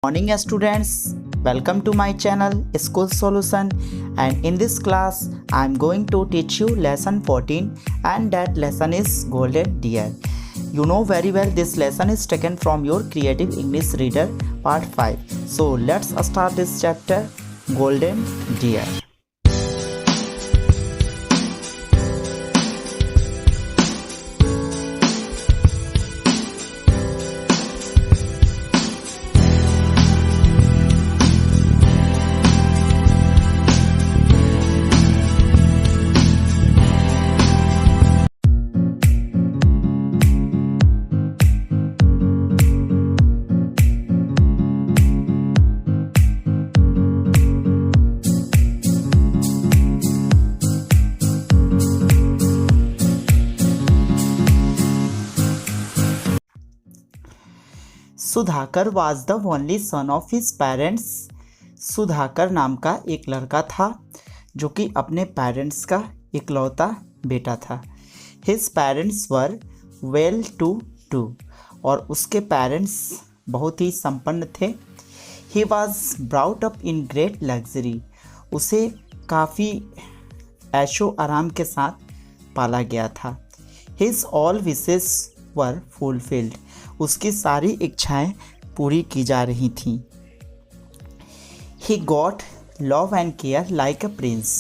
Morning students, welcome to my channel School Solution, and in this class I am going to teach you lesson 14, and that lesson is Golden Deer. You know very well this lesson is taken from your Creative English Reader part 5. So let's start this chapter, Golden Deer. Sudhakar was the only son of his parents. Sudhakar नाम का एक लड़का था जो कि अपने parents का इकलौता बेटा था। His parents were well to do, और उसके पेरेंट्स बहुत ही संपन्न थे। He was brought up in great luxury, उसे काफ़ी ऐशो आराम के साथ पाला गया था। His all wishes were fulfilled, उसकी सारी इच्छाएं पूरी की जा रही थीं। He got love and care like a prince,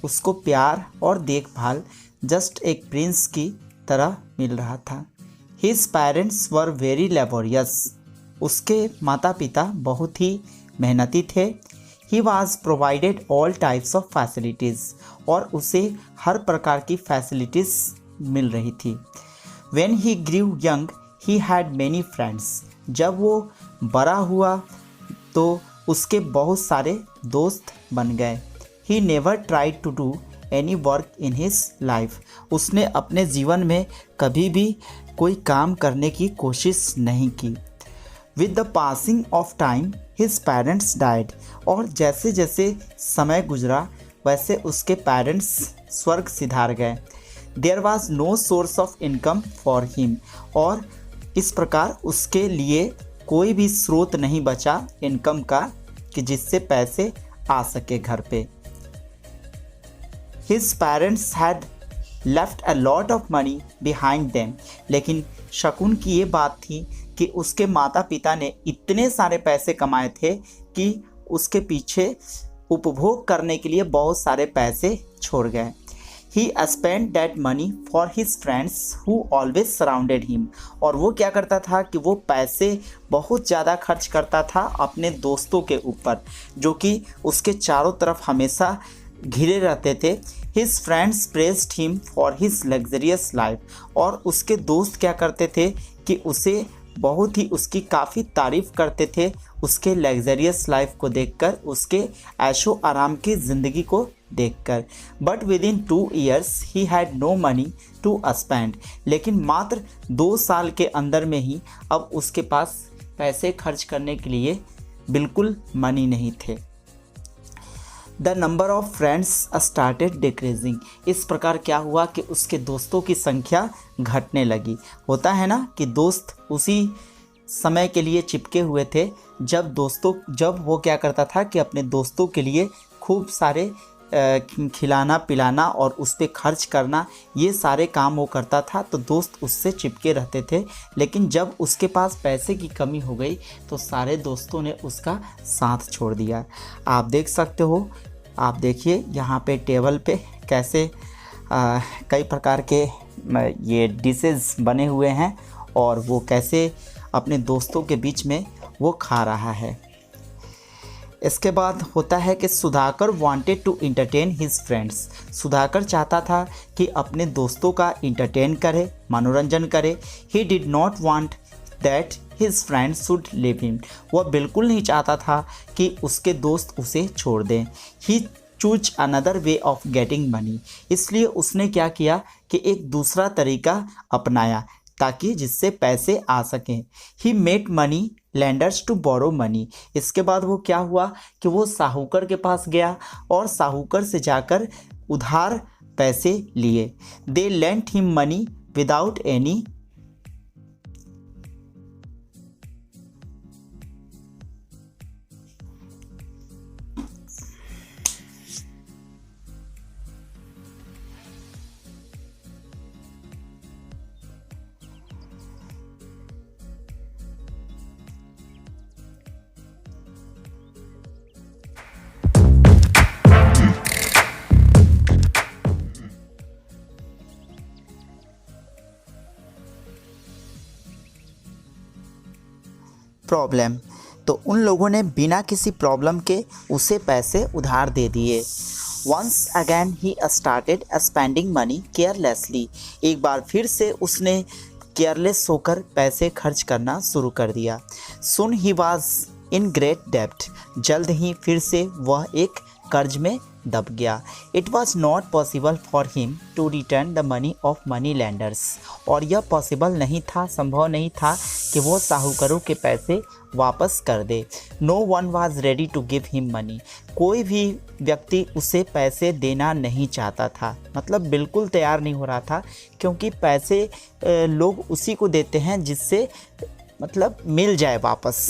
उसको प्यार और देखभाल जस्ट एक प्रिंस की तरह मिल रहा था। His parents were very laborious, उसके माता पिता बहुत ही मेहनती थे। He was provided all types of facilities, और उसे हर प्रकार की फैसिलिटीज़ मिल रही थी। When he grew young he had many friends, जब वो बड़ा हुआ तो उसके बहुत सारे दोस्त बन गए। He never tried to do any work in his life, उसने अपने जीवन में कभी भी कोई काम करने की कोशिश नहीं की। With the passing of time his parents died, और जैसे जैसे समय गुजरा वैसे उसके पेरेंट्स स्वर्ग सिधार गए। There was no source of income for him, और इस प्रकार उसके लिए कोई भी स्रोत नहीं बचा इनकम का कि जिससे पैसे आ सके घर पे। His parents had left a lot of money behind them, लेकिन शकुन की ये बात थी कि उसके माता पिता ने इतने सारे पैसे कमाए थे कि उसके पीछे उपभोग करने के लिए बहुत सारे पैसे छोड़ गए। He spent that money for his friends who always surrounded him, और वो क्या करता था कि वो पैसे बहुत ज़्यादा खर्च करता था अपने दोस्तों के ऊपर जो कि उसके चारों तरफ हमेशा घिरे रहते थे। His friends praised him for his luxurious life, और उसके दोस्त क्या करते थे कि उसे बहुत ही उसकी काफ़ी तारीफ़ करते थे उसके लग्जरियस लाइफ को देखकर, उसके ऐशो आराम की ज़िंदगी को देखकर। But within 2 years he had no money to spend, लेकिन मात्र 2 साल के अंदर में ही अब उसके पास पैसे खर्च करने के लिए बिल्कुल मनी नहीं थे। The number of friends started decreasing, इस प्रकार क्या हुआ कि उसके दोस्तों की संख्या घटने लगी। होता है ना कि दोस्त उसी समय के लिए चिपके हुए थे जब वो क्या करता था कि अपने दोस्तों के लिए खूब सारे खिलाना पिलाना और उस पर खर्च करना, ये सारे काम वो करता था, तो दोस्त उससे चिपके रहते थे। लेकिन जब उसके पास पैसे की कमी हो गई तो सारे दोस्तों ने उसका साथ छोड़ दिया। आप देख सकते हो, आप देखिए यहाँ पे टेबल पे कैसे कई प्रकार के ये डिशेस बने हुए हैं और वो कैसे अपने दोस्तों के बीच में वो खा रहा है। इसके बाद होता है कि Sudhakar wanted to entertain his friends, Sudhakar चाहता था कि अपने दोस्तों का एंटरटेन करे, मनोरंजन करे। ही did not want that his friends should leave him, वह बिल्कुल नहीं चाहता था कि उसके दोस्त उसे छोड़ दें। He choose another way of getting money, इसलिए उसने क्या किया कि एक दूसरा तरीका अपनाया ताकि जिससे पैसे आ सकें। He made money lenders to borrow money, इसके बाद वो क्या हुआ कि वो साहूकर के पास गया और साहूकर से जाकर उधार पैसे लिए। They lent him money without any problem, तो उन लोगों ने बिना किसी प्रॉब्लम के उसे पैसे उधार दे दिए। Once again he started spending money carelessly, एक बार फिर से उसने केयरलेस होकर पैसे खर्च करना शुरू कर दिया। सुन ही वॉज इन ग्रेट डेब्ट, जल्द ही फिर से वह एक कर्ज में दब गया। It was not possible for him to return the money of money lenders, और यह पॉसिबल नहीं था, संभव नहीं था कि वो साहूकारों के पैसे वापस कर दे। No one was ready to give him money, कोई भी व्यक्ति उसे पैसे देना नहीं चाहता था, मतलब बिल्कुल तैयार नहीं हो रहा था, क्योंकि पैसे लोग उसी को देते हैं जिससे मतलब मिल जाए वापस।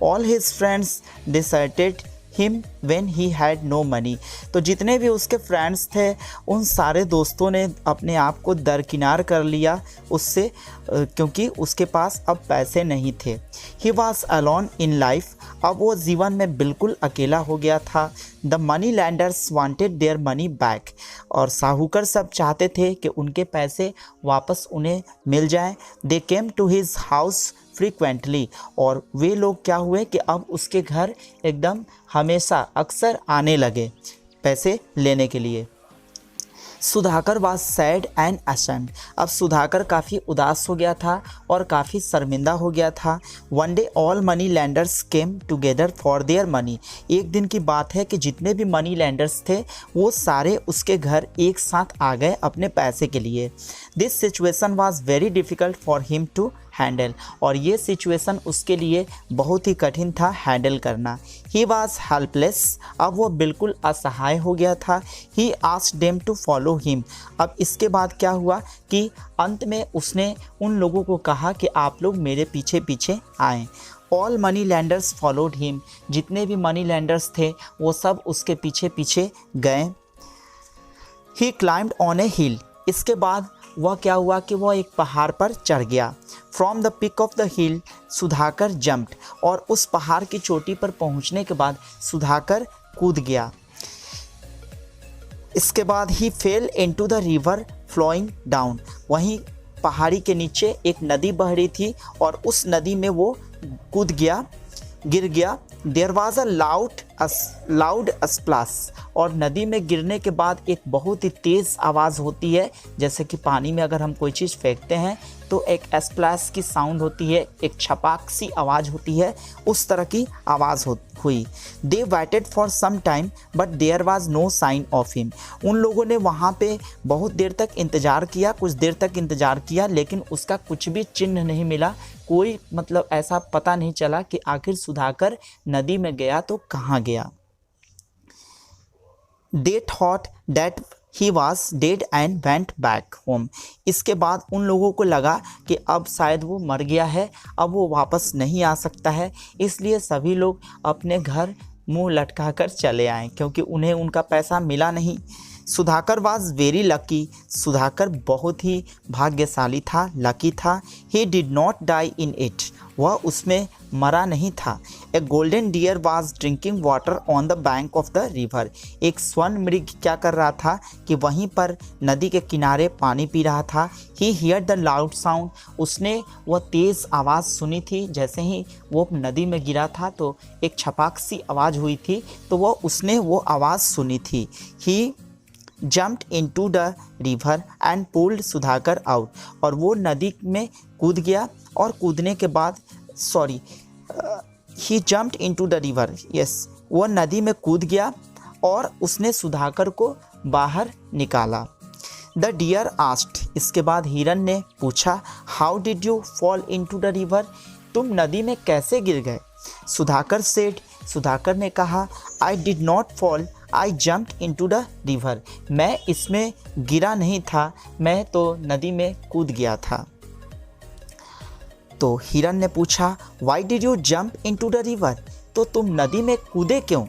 All his friends deserted him when he had no money, तो जितने भी उसके फ्रेंड्स थे उन सारे दोस्तों ने अपने आप को दरकिनार कर लिया उससे, क्योंकि उसके पास अब पैसे नहीं थे। He was alone in life, अब वो जीवन में बिल्कुल अकेला हो गया था। The money landers wanted their money back, और साहूकर सब चाहते थे कि उनके पैसे वापस उन्हें मिल जाएं। They came to his house frequently, और वे लोग क्या हुए कि अब उसके घर एकदम हमेशा अक्सर आने लगे पैसे लेने के लिए। Sudhakar was sad and ashamed, अब सुधाकर काफ़ी उदास हो गया था और काफ़ी शर्मिंदा हो गया था। One day all money landers came together for their money, एक दिन की बात है कि जितने भी मनी लैंडर्स थे वो सारे उसके घर एक साथ आ गए अपने पैसे के लिए। This situation was very difficult for him to handle, और ये सिचुएशन उसके लिए बहुत ही कठिन था हैंडल करना। ही वॉज हेल्पलेस, अब वो बिल्कुल असहाय हो गया था। He asked them to follow him, अब इसके बाद क्या हुआ कि अंत में उसने उन लोगों को कहा कि आप लोग मेरे पीछे पीछे आएँ। All money landers followed him, जितने भी मनी लैंडर्स थे वो सब उसके पीछे पीछे गए। ही क्लाइम्ड ऑन ए हिल, इसके बाद वह क्या हुआ कि वह एक पहाड़ पर चढ़ गया। From the peak of the hill Sudhakar jumped, और उस पहाड़ की चोटी पर पहुंचने के बाद सुधाकर कूद गया। इसके बाद he fell into the river flowing down, वहीं पहाड़ी के नीचे एक नदी बह रही थी और उस नदी में वो कूद गया, गिर गया। There was a loud splash, और नदी में गिरने के बाद एक बहुत ही तेज़ आवाज़ होती है, जैसे कि पानी में अगर हम कोई चीज़ फेंकते हैं तो एक स्प्लैश की साउंड होती है, एक छपाक सी आवाज़ होती है, उस तरह की आवाज़ हुई। They waited for some time but there was no sign of him, उन लोगों ने वहाँ पे बहुत देर तक इंतज़ार किया, कुछ देर तक इंतज़ार किया, लेकिन उसका कुछ भी चिन्ह नहीं मिला, कोई मतलब ऐसा पता नहीं चला कि आखिर सुधाकर नदी में गया तो कहाँ गया। They thought that he was dead and went back home, इसके बाद उन लोगों को लगा कि अब शायद वो मर गया है, अब वो वापस नहीं आ सकता है, इसलिए सभी लोग अपने घर मुंह लटकाकर चले आए, क्योंकि उन्हें उनका पैसा मिला नहीं। Sudhakar was very lucky, Sudhakar बहुत ही भाग्यशाली था, लकी था। He did not die in it, वह उसमें मरा नहीं था। A golden deer was drinking water on the bank of the river, एक स्वर्ण मृग क्या कर रहा था कि वहीं पर नदी के किनारे पानी पी रहा था। ही हियर द लाउड साउंड, उसने वह तेज़ आवाज़ सुनी थी, जैसे ही वो नदी में गिरा था तो एक छपाक सी आवाज़ हुई थी, तो उसने वो आवाज़ सुनी थी। He jumped into the river and pulled Sudhakar out, और वो नदी में कूद गया, और कूदने के बाद he jumped into the river, yes, वो नदी में कूद गया और उसने सुधाकर को बाहर निकाला। द डियर आस्क्ड, इसके बाद हिरन ने पूछा, how did you fall into the river, तुम नदी में कैसे गिर गए। सुधाकर सेड, सुधाकर ने कहा, I did not fall, I jumped into the river, मैं इसमें गिरा नहीं था, मैं तो नदी में कूद गया था। तो हिरन ने पूछा, why did you jump into the river, तो तुम नदी में कूदे क्यों।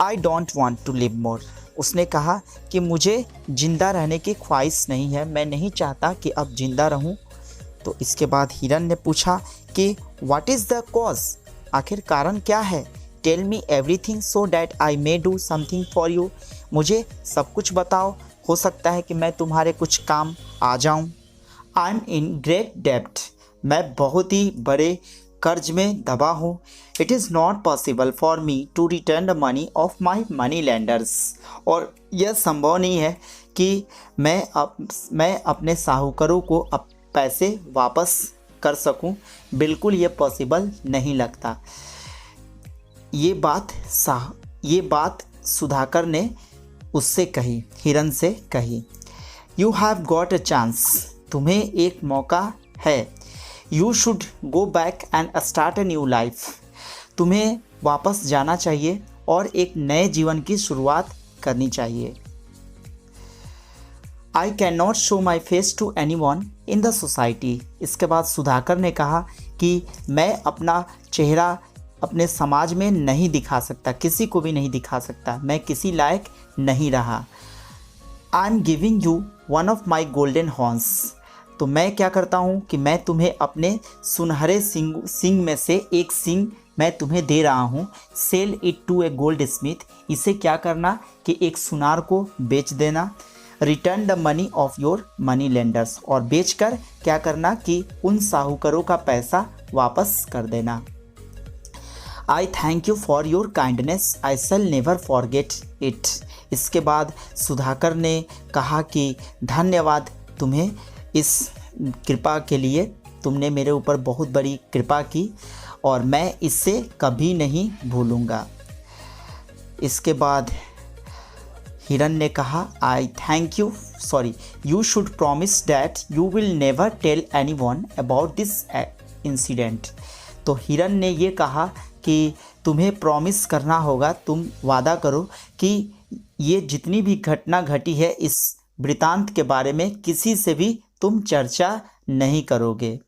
I don't want to live more, उसने कहा कि मुझे जिंदा रहने की ख्वाहिश नहीं है, मैं नहीं चाहता कि अब जिंदा रहूं। तो इसके बाद हिरन ने पूछा कि व्हाट इज़ द कॉज, आखिर कारण क्या है। Tell me everything so that I may do something for you, मुझे सब कुछ बताओ, हो सकता है कि मैं तुम्हारे कुछ काम आ जाऊं। आई एम इन ग्रेट डेब्ट, मैं बहुत ही बड़े कर्ज में दबा हूँ। It is not possible for me to return the money of my money lenders. और यह संभव नहीं है कि मैं अपने साहूकारों को अब पैसे वापस कर सकूं। बिल्कुल ये पॉसिबल नहीं लगता। ये बात सुधाकर ने उससे कही, हिरन से कही। You have got a chance, तुम्हें एक मौका है। You should go back and start a new life, तुम्हें वापस जाना चाहिए और एक नए जीवन की शुरुआत करनी चाहिए। I can not show my face to any one in the society. इसके बाद सुधाकर ने कहा कि मैं अपना चेहरा अपने समाज में नहीं दिखा सकता, किसी को भी नहीं दिखा सकता, मैं किसी लायक नहीं रहा। I am giving you one of my golden horns, तो मैं क्या करता हूँ कि मैं तुम्हें अपने सुनहरे सिंग में से एक सिंग मैं तुम्हें दे रहा हूँ। Sell it to a goldsmith, इसे क्या करना कि एक सुनार को बेच देना। Return the money of your money lenders, और बेचकर क्या करना कि उन साहूकारों का पैसा वापस कर देना। आई thank you for your kindness, I shell never forget it. इसके बाद सुधाकर ने कहा कि धन्यवाद तुम्हें इस कृपा के लिए, तुमने मेरे ऊपर बहुत बड़ी कृपा की और मैं इससे कभी नहीं भूलूँगा। इसके बाद हिरन ने कहा you should promise that you will never tell any one about this incident. तो हिरन ने ये कहा कि तुम्हें प्रॉमिस करना होगा, तुम वादा करो कि ये जितनी भी घटना घटी है इस वृतांत के बारे में किसी से भी तुम चर्चा नहीं करोगे।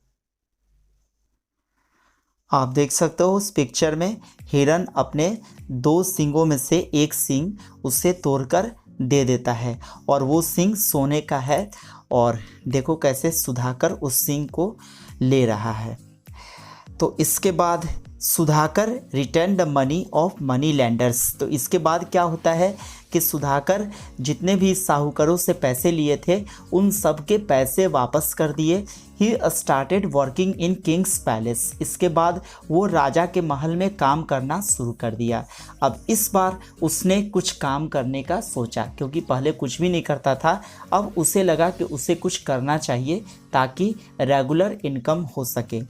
आप देख सकते हो उस पिक्चर में हिरन अपने 2 सींगों में से एक सींग उसे तोड़कर दे देता है और वो सींग सोने का है। और देखो कैसे सुधाकर उस सींग को ले रहा है। तो इसके बाद Sudhakar return the money of money lenders. तो इसके बाद क्या होता है कि सुधाकर जितने भी साहूकारों से पैसे लिए थे उन सब के पैसे वापस कर दिए। He started working in Kings palace. इसके बाद वो राजा के महल में काम करना शुरू कर दिया। अब इस बार उसने कुछ काम करने का सोचा, क्योंकि पहले कुछ भी नहीं करता था। अब उसे लगा कि उसे कुछ करना चाहिए ताकि रेगुलर इनकम हो सके।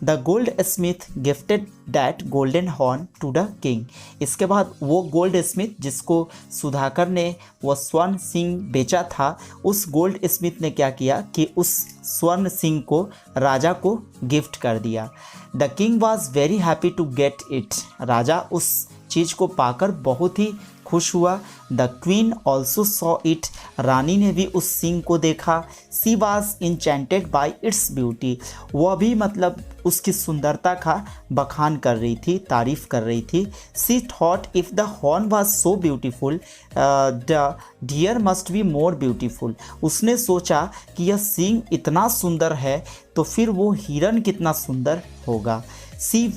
The goldsmith gifted that golden horn to the king. इसके बाद वो गोल्ड स्मिथ जिसको सुधाकर ने वो स्वर्ण सिंह बेचा था, उस गोल्ड स्मिथ ने क्या किया कि उस स्वर्ण सिंह को राजा को गिफ्ट कर दिया। The king was very happy to get it. राजा उस चीज़ को पाकर बहुत ही खुश हुआ। The queen also saw it. रानी ने भी उस सिंह को देखा। She was enchanted by its beauty. वह भी मतलब उसकी सुंदरता का बखान कर रही थी, तारीफ कर रही थी। She thought if the horn was so beautiful the deer must be more beautiful. उसने सोचा कि यह सिंह इतना सुंदर है तो फिर वो हिरन कितना सुंदर होगा। She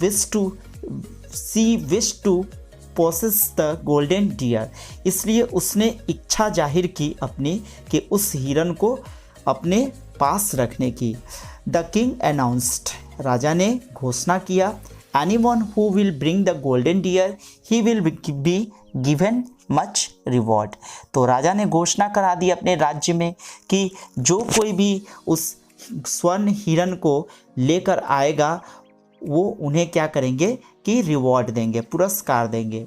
wish to possess the golden deer. इसलिए उसने इच्छा जाहिर की अपनी कि उस हिरन को अपने पास रखने की। The king announced. राजा ने घोषणा किया, anyone who will bring the golden deer he will be given much reward. तो राजा ने घोषणा करा दी अपने राज्य में कि जो कोई भी उस स्वर्ण हिरन को लेकर आएगा वो उन्हें क्या करेंगे कि रिवॉर्ड देंगे, पुरस्कार देंगे।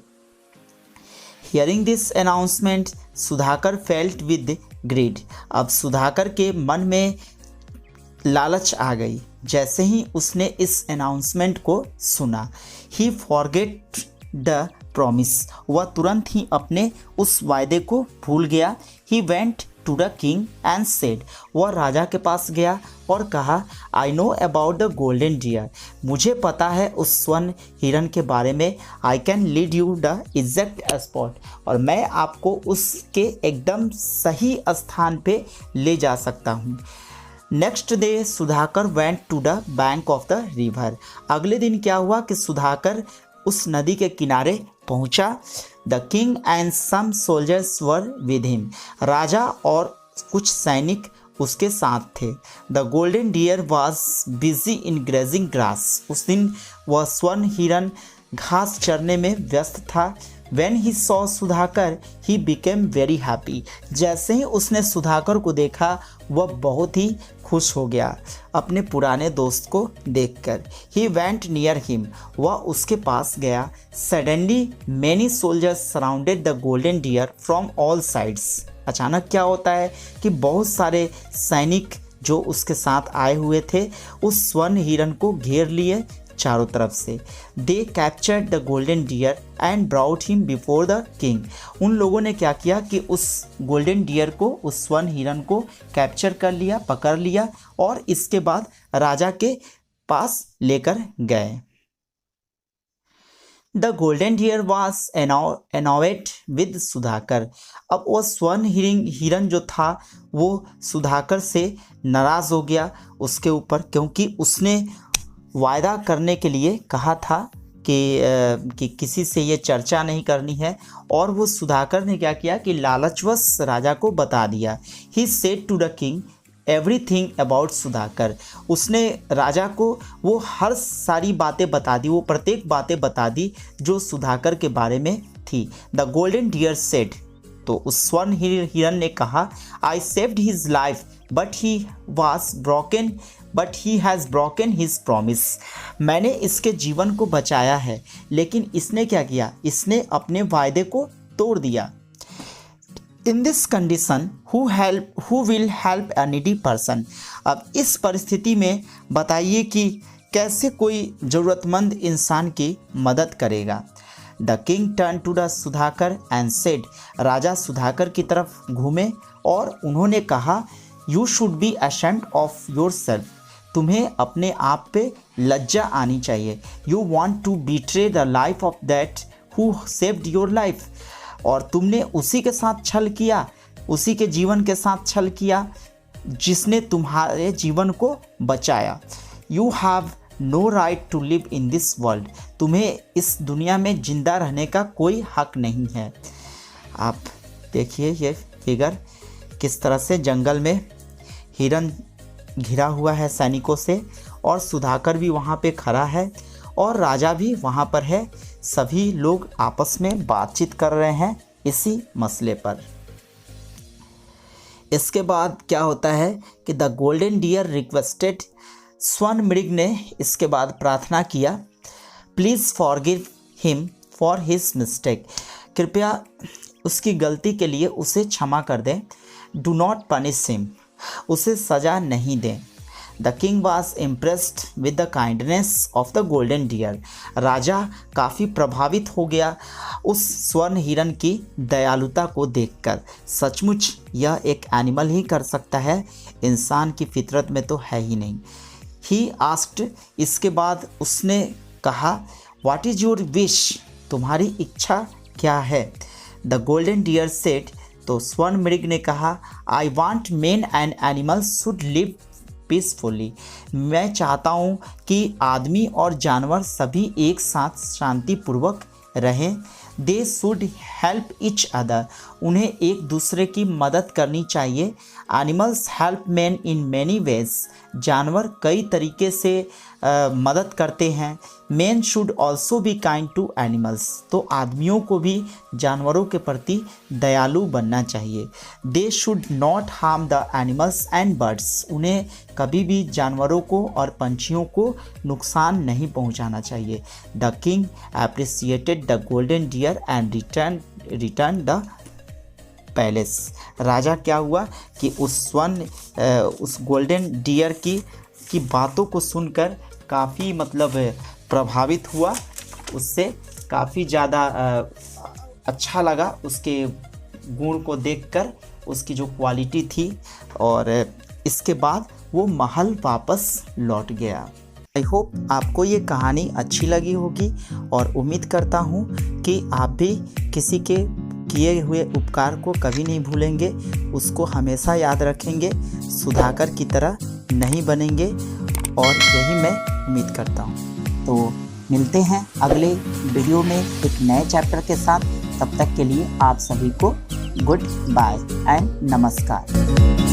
Hearing this announcement Sudhakar felt with greed. अब सुधाकर के मन में लालच आ गई जैसे ही उसने इस अनाउंसमेंट को सुना। He forget the promise. वह तुरंत ही अपने उस वायदे को भूल गया। He went to the king and said. वह राजा के पास गया और कहा, I know about the golden deer. मुझे पता है उस स्वर्ण हिरन के बारे में। I can lead you the exact spot. और मैं आपको उसके एकदम सही स्थान पे ले जा सकता हूँ। Next day Sudhakar went to the bank of the river. अगले दिन क्या हुआ कि सुधाकर उस नदी के किनारे पहुंचा। The king and some soldiers were with him. राजा और कुछ सैनिक उसके साथ थे। The golden deer was busy in grazing grass. उस दिन वह स्वर्ण हिरन घास चरने में व्यस्त था। When he saw Sudhakar he became very happy। जैसे ही उसने सुधाकर को देखा वह बहुत ही खुश हो गया अपने पुराने दोस्त को देखकर। He went near him। वह उसके पास गया। Suddenly many soldiers surrounded the golden deer from all sides। अचानक क्या होता है कि बहुत सारे सैनिक जो उसके साथ आए हुए थे उस स्वर्ण हिरन को घेर लिए चारों तरफ से। They captured the golden deer and brought him before the king. उन लोगों ने क्या किया कि उस गोल्डन डियर को, उस स्वर्ण हिरन को कैप्चर कर लिया, पकड़ लिया और इसके बाद राजा के पास लेकर गए। The golden deer was annoyed with Sudhakar. अब वो स्वर्ण हिरन जो था वो सुधाकर से नाराज़ हो गया उसके ऊपर, क्योंकि उसने वायदा करने के लिए कहा था कि किसी से ये चर्चा नहीं करनी है। और वो सुधाकर ने क्या किया कि लालचवश राजा को बता दिया। He said to the king everything about Sudhakar. उसने राजा को वो हर सारी बातें बता दी, वो प्रत्येक बातें बता दी जो सुधाकर के बारे में थी। द गोल्डन डियर सेड, तो उस स्वर्ण हिरन ने कहा, I saved his life but he has broken his promise. मैंने इसके जीवन को बचाया है लेकिन इसने क्या किया, इसने अपने वायदे को तोड़ दिया। In this condition who will help a needy person. अब इस परिस्थिति में बताइए कि कैसे कोई ज़रूरतमंद इंसान की मदद करेगा। The king turn to the Sudhakar and said. राजा सुधाकर की तरफ घूमे और उन्होंने कहा, you should be ashamed of yourself. तुम्हें अपने आप पे लज्जा आनी चाहिए। You want to betray the life of that who saved your life. और तुमने उसी के साथ छल किया, उसी के जीवन के साथ छल किया जिसने तुम्हारे जीवन को बचाया। You have no right to live in this world. तुम्हें इस दुनिया में जिंदा रहने का कोई हक नहीं है। आप देखिए ये फिगर किस तरह से जंगल में हिरन घिरा हुआ है सैनिकों से और सुधाकर भी वहाँ पे खड़ा है और राजा भी वहाँ पर है। सभी लोग आपस में बातचीत कर रहे हैं इसी मसले पर। इसके बाद क्या होता है कि द गोल्डन डियर रिक्वेस्टेड। स्वर्ण मृग ने इसके बाद प्रार्थना किया, please forgive him for his mistake. कृपया उसकी गलती के लिए उसे क्षमा कर दें। Do not punish him. उसे सज़ा नहीं दें। The king was impressed with the kindness of the golden deer. राजा काफ़ी प्रभावित हो गया उस स्वर्ण हिरन की दयालुता को देखकर। सचमुच यह एक एनिमल ही कर सकता है, इंसान की फितरत में तो है ही नहीं। He asked. इसके बाद उसने कहा, व्हाट इज़ योर विश। तुम्हारी इच्छा क्या है। The golden deer said. तो स्वर्ण मृग ने कहा, I want men and animals should live peacefully. मैं चाहता हूँ कि आदमी और जानवर सभी एक साथ शांतिपूर्वक रहें। They should help each other. उन्हें एक दूसरे की मदद करनी चाहिए। Animals help man in many ways. जानवर कई तरीके से मदद करते हैं। Man should also be kind to animals. तो आदमियों को भी जानवरों के प्रति दयालु बनना चाहिए। They should not harm the animals and birds. उन्हें कभी भी जानवरों को और पंछियों को नुकसान नहीं पहुंचाना चाहिए। The king appreciated the golden deer and return the palace. राजा क्या हुआ कि उस गोल्डन डियर की बातों को सुनकर काफ़ी प्रभावित हुआ, उससे काफ़ी ज़्यादा अच्छा लगा उसके गुण को देखकर, उसकी जो क्वालिटी थी। और इसके बाद वो महल वापस लौट गया। आई होप आपको ये कहानी अच्छी लगी होगी और उम्मीद करता हूँ कि आप भी किसी के किए हुए उपकार को कभी नहीं भूलेंगे, उसको हमेशा याद रखेंगे, सुधाकर की तरह नहीं बनेंगे, और यही मैं उम्मीद करता हूँ। तो मिलते हैं अगले वीडियो में एक नए चैप्टर के साथ। तब तक के लिए आप सभी को गुड बाय एंड नमस्कार।